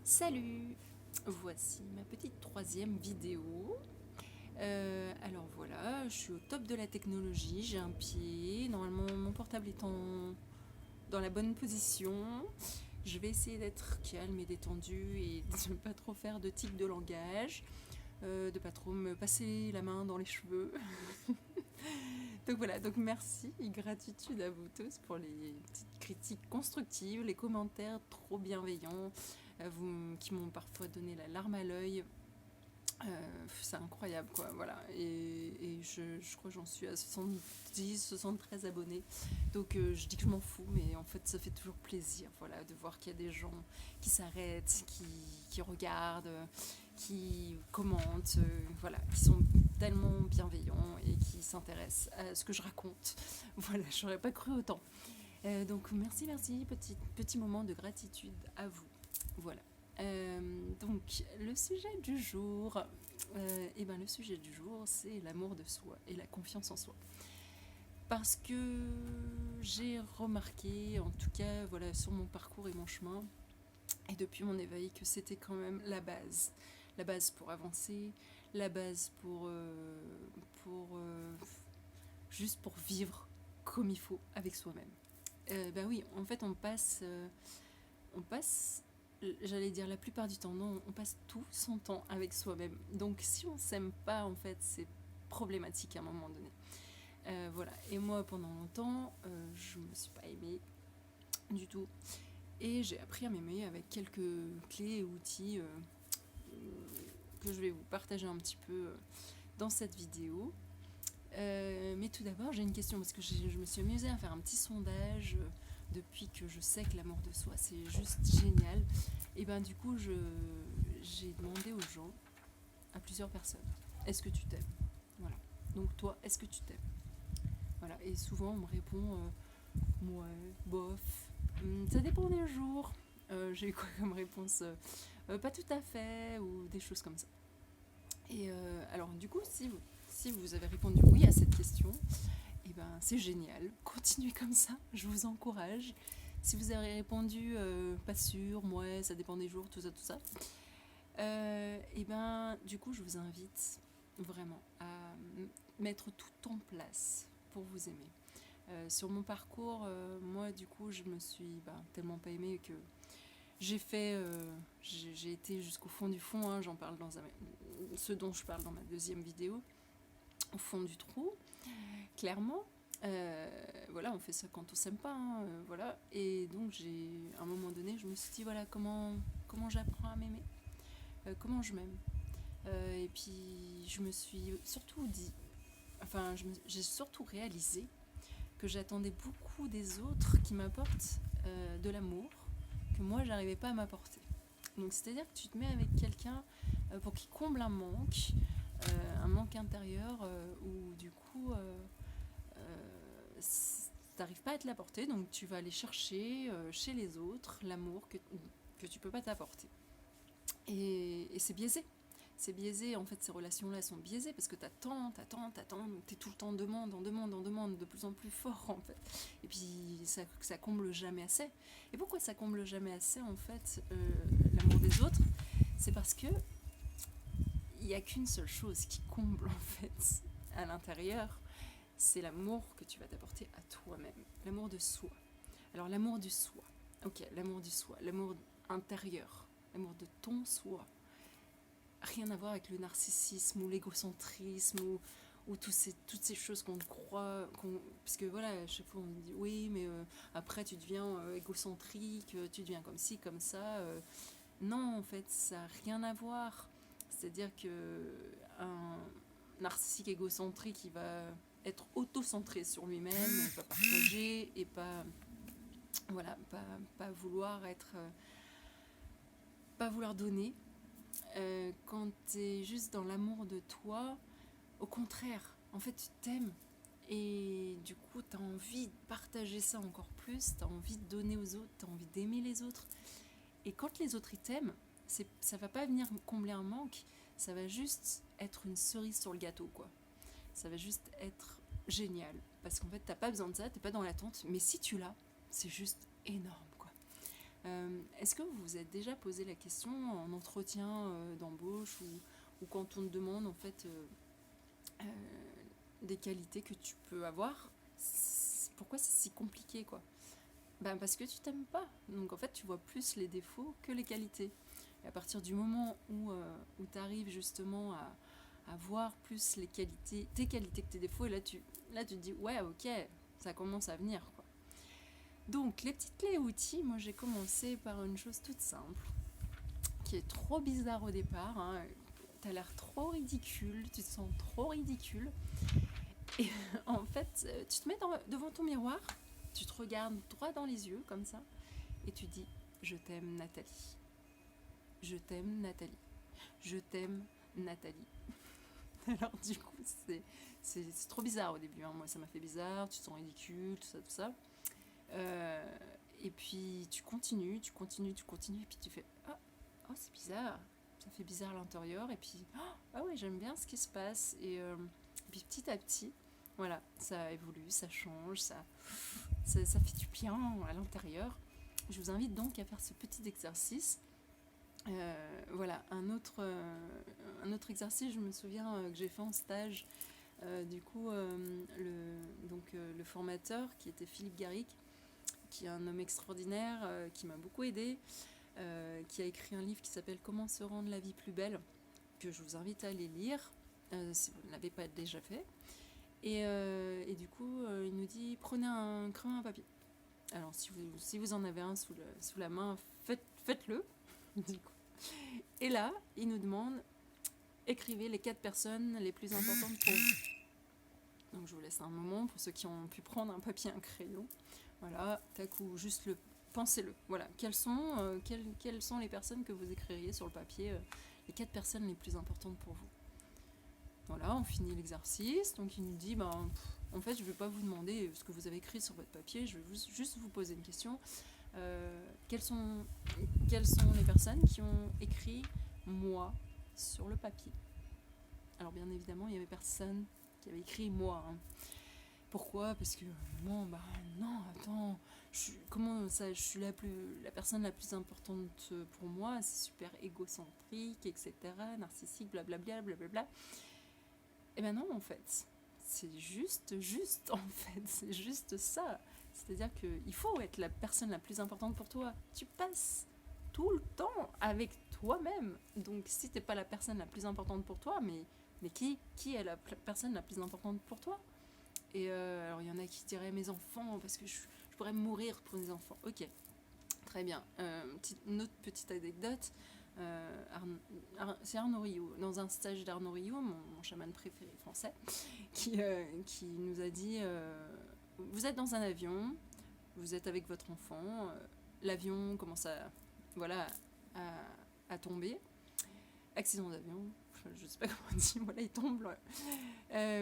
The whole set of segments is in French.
Salut! Voici ma petite troisième vidéo. Alors voilà, je suis au top de la technologie, j'ai un pied, normalement mon portable est dans la bonne position. Je vais essayer d'être calme et détendue et de ne pas trop faire de tics de langage, de pas trop me passer la main dans les cheveux. Donc voilà, donc merci et gratitude à vous tous pour les petites critiques constructives, les commentaires trop bienveillants, qui m'ont parfois donné la larme à l'œil. C'est incroyable quoi, voilà. Et je crois que j'en suis à 70, 73 abonnés. Donc je dis que je m'en fous, mais en fait ça fait toujours plaisir, voilà, de voir qu'il y a des gens qui s'arrêtent, qui regardent, qui commentent, voilà, qui sont tellement bienveillants et qui s'intéressent à ce que je raconte. Voilà, j'aurais pas cru autant. Donc merci, petit moment de gratitude à vous. Voilà. Donc le sujet du jour, le sujet du jour, c'est l'amour de soi et la confiance en soi. Parce que j'ai remarqué, en tout cas, voilà, sur mon parcours et mon chemin, et depuis mon éveil, que c'était quand même la base pour avancer, la base juste pour vivre comme il faut avec soi-même. Oui, en fait, on passe j'allais dire la plupart du temps, non, on passe tout son temps avec soi-même. Donc si on s'aime pas, en fait, c'est problématique à un moment donné. Voilà. Et moi, pendant longtemps, je me suis pas aimée du tout. Et j'ai appris à m'aimer avec quelques clés et outils que je vais vous partager un petit peu dans cette vidéo. Mais tout d'abord, j'ai une question parce que je me suis amusée à faire un petit sondage depuis que je sais que l'amour de soi c'est juste génial. Et ben du coup, j'ai demandé aux gens, à plusieurs personnes, est-ce que tu t'aimes? Voilà. Donc toi, est-ce que tu t'aimes? Voilà. Et souvent, on me répond, ouais, bof, ça dépend des jours. J'ai eu quoi comme réponse? Pas tout à fait, ou des choses comme ça. Et alors du coup, si vous avez répondu oui à cette question, et ben c'est génial, continuez comme ça, je vous encourage. Si vous avez répondu pas sûr, ouais, ça dépend des jours, tout ça, et ben du coup je vous invite vraiment à mettre tout en place pour vous aimer. Sur mon parcours, moi du coup je me suis tellement pas aimée que j'ai été jusqu'au fond du fond, hein, j'en parle ce dont je parle dans ma deuxième vidéo, au fond du trou, clairement. Voilà, on fait ça quand on s'aime pas, hein, voilà. Et donc à un moment donné, je me suis dit voilà comment j'apprends à m'aimer, comment je m'aime. Et puis je me suis surtout dit, j'ai surtout réalisé que j'attendais beaucoup des autres qui m'apportent de l'amour que moi j'arrivais pas à m'apporter. Donc c'est-à-dire que tu te mets avec quelqu'un pour qu'il comble un manque intérieur où du coup t'arrives pas à te l'apporter, donc tu vas aller chercher chez les autres l'amour que tu peux pas t'apporter. Et c'est biaisé. C'est biaisé, en fait, ces relations-là sont biaisées parce que t'attends, donc t'es tout le temps en demande, de plus en plus fort, en fait. Et puis, ça comble jamais assez. Et pourquoi ça comble jamais assez, en fait, l'amour des autres? C'est parce que il n'y a qu'une seule chose qui comble, en fait, à l'intérieur, c'est l'amour que tu vas t'apporter à toi-même, l'amour de soi. Alors l'amour du soi, ok, l'amour du soi, l'amour intérieur, l'amour de ton soi, rien à voir avec le narcissisme ou l'égocentrisme ou toutes ces choses qu'on croit, parce que voilà, à chaque fois on dit oui, mais après tu deviens égocentrique, tu deviens comme ci, comme ça. Non, en fait, ça n'a rien à voir. C'est-à-dire que un narcissique égocentrique, il va être auto-centré sur lui-même, et pas partager, et pas vouloir pas vouloir donner. Quand tu es juste dans l'amour de toi, au contraire, en fait, tu t'aimes. Et du coup, tu as envie de partager ça encore plus, tu as envie de donner aux autres, tu as envie d'aimer les autres. Et quand les autres ils t'aiment, ça va pas venir combler un manque, ça va juste être une cerise sur le gâteau, quoi. Ça va juste être génial. Parce qu'en fait, t'as pas besoin de ça, t'es pas dans l'attente, mais si tu l'as, c'est juste énorme, quoi. Est-ce que vous vous êtes déjà posé la question en entretien d'embauche ou quand on te demande en fait euh, des qualités que tu peux avoir, pourquoi c'est si compliqué quoi? Ben parce que tu t'aimes pas. Donc en fait tu vois plus les défauts que les qualités. Et à partir du moment où tu arrives justement à voir plus les qualités, tes qualités que tes défauts, et là tu te dis ouais ok, ça commence à venir quoi. Donc les petites clés outils, moi j'ai commencé par une chose toute simple, qui est trop bizarre au départ, hein. T'as l'air trop ridicule, tu te sens trop ridicule. Et en fait, tu te mets devant ton miroir, tu te regardes droit dans les yeux comme ça, et tu dis je t'aime Nathalie. Je t'aime Nathalie. Je t'aime Nathalie. Alors du coup, c'est trop bizarre au début, hein. Moi ça m'a fait bizarre, tu te sens ridicule, tout ça, tout ça. Euh, et puis tu continues, et puis tu fais ah, oh, c'est bizarre, ça fait bizarre à l'intérieur, et puis ah ouais, j'aime bien ce qui se passe, et puis petit à petit, voilà, ça évolue, ça change, ça fait du bien à l'intérieur. Je vous invite donc à faire ce petit exercice. Voilà, un autre exercice, je me souviens que j'ai fait en stage. Du coup, le formateur, qui était Philippe Garrick, qui est un homme extraordinaire, qui m'a beaucoup aidé, qui a écrit un livre qui s'appelle Comment se rendre la vie plus belle, que je vous invite à aller lire, si vous ne l'avez pas déjà fait. Et du coup, il nous dit prenez un crayon, un papier. Alors, si vous en avez un sous la main, faites-le. Du coup. Et là, il nous demande écrivez les 4 personnes les plus importantes pour vous. Donc, je vous laisse un moment pour ceux qui ont pu prendre un papier et un crayon. Voilà, tac, ou juste pensez-le. Voilà, quelles sont les personnes que vous écririez sur le papier, les 4 personnes les plus importantes pour vous. Voilà, on finit l'exercice. Donc il nous dit, en fait, je ne vais pas vous demander ce que vous avez écrit sur votre papier, je vais juste vous poser une question. Quelles sont les personnes qui ont écrit moi sur le papier? Alors bien évidemment, il n'y avait personne qui avait écrit moi, hein. Pourquoi? Parce que non, attends, comment ça, je suis la personne la plus importante pour moi, c'est super égocentrique, etc., narcissique, blablabla, blablabla. Et ben non, en fait, c'est juste, en fait, c'est juste ça. C'est-à-dire qu'il faut être la personne la plus importante pour toi. Tu passes tout le temps avec toi-même. Donc si t'es pas la personne la plus importante pour toi, mais qui est la personne la plus importante pour toi? Et alors il y en a qui diraient mes enfants, parce que je pourrais mourir pour mes enfants. Ok, très bien. Une autre petite anecdote. C'est Arnaud Rio, dans un stage d'Arnaud Rio, mon chaman préféré français, qui nous a dit vous êtes dans un avion, vous êtes avec votre enfant, l'avion commence à tomber, accident d'avion, je sais pas comment on dit, voilà, il tombe,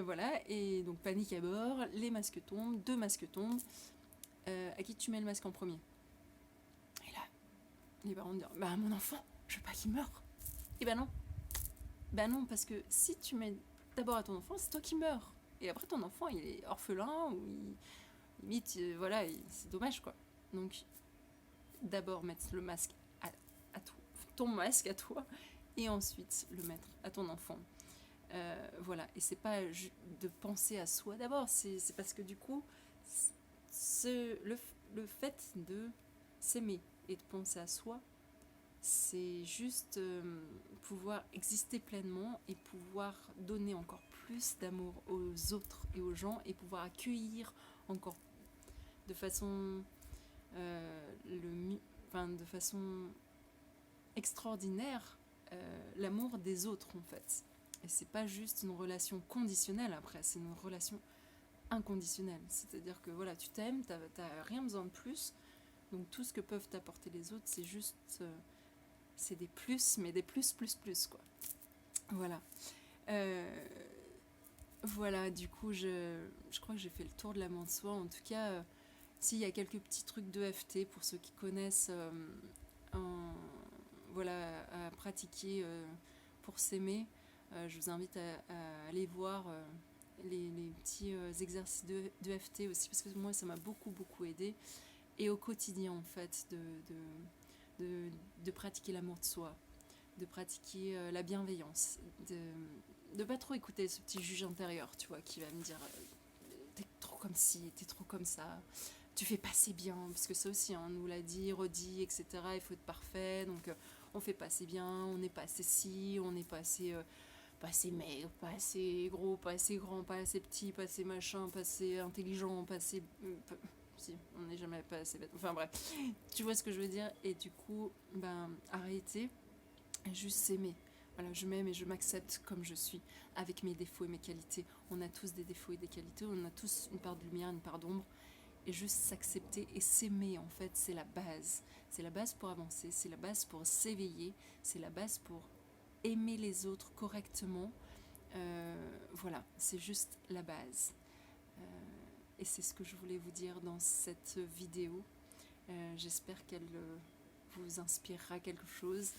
voilà, et donc panique à bord, les masques tombent, 2 masques tombent, à qui tu mets le masque en premier? Et là, les parents disent mon enfant, je veux pas qu'il meure. Et ben non, parce que si tu mets d'abord à ton enfant, c'est toi qui meurs. Et après ton enfant, il est orphelin, ou limite, voilà, c'est dommage quoi. Donc, d'abord mettre le masque à toi, ton masque à toi, et ensuite le mettre à ton enfant. Voilà, et c'est pas de penser à soi d'abord, c'est parce que du coup, le fait de s'aimer et de penser à soi, c'est juste pouvoir exister pleinement et pouvoir donner encore plus d'amour aux autres et aux gens, et pouvoir accueillir encore de façon de façon extraordinaire l'amour des autres en fait. Et c'est pas juste une relation conditionnelle après, c'est une relation inconditionnelle. C'est-à-dire que voilà, tu t'aimes, t'as rien besoin de plus. Donc tout ce que peuvent t'apporter les autres, c'est juste c'est des plus, mais des plus quoi. Voilà. Voilà, du coup, je crois que j'ai fait le tour de l'amour de soi. En tout cas, s'il y a quelques petits trucs d'EFT pour ceux qui connaissent, voilà, à pratiquer pour s'aimer, je vous invite à aller voir les petits exercices d'EFT aussi, parce que moi, ça m'a beaucoup aidé. et au quotidien en fait de pratiquer l'amour de soi, de pratiquer la bienveillance, de pas trop écouter ce petit juge intérieur, tu vois, qui va me dire t'es trop comme ci, t'es trop comme ça, tu fais pas assez bien, parce que ça aussi, on nous l'a dit, redit, etc. Il faut être parfait, donc on fait pas assez bien, on n'est pas assez ci, on n'est pas assez maigre, pas assez gros, pas assez grand, pas assez petit, pas assez machin, pas assez intelligent, pas assez... si, on n'est jamais pas assez bête. Enfin bref, tu vois ce que je veux dire. Et du coup, arrêter, juste s'aimer. Voilà, je m'aime et je m'accepte comme je suis, avec mes défauts et mes qualités. On a tous des défauts et des qualités, on a tous une part de lumière, une part d'ombre. Et juste s'accepter et s'aimer, en fait, c'est la base. C'est la base pour avancer, c'est la base pour s'éveiller, c'est la base pour aimer les autres correctement. Voilà, c'est juste la base. Et c'est ce que je voulais vous dire dans cette vidéo. J'espère qu'elle vous inspirera quelque chose.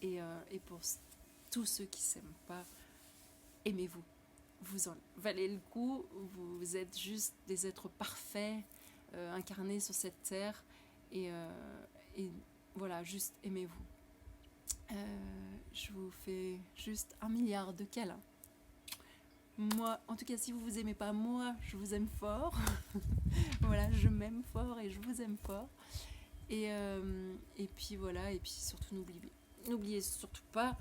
Et pour tous ceux qui ne s'aiment pas, aimez-vous. Vous en valez le coup. Vous êtes juste des êtres parfaits, incarnés sur cette terre. Et voilà, juste aimez-vous. Je vous fais juste 1 milliard de câlins. Moi, en tout cas, si vous vous aimez pas, moi, je vous aime fort. Voilà, je m'aime fort et je vous aime fort. Et puis voilà, et puis surtout n'oubliez surtout pas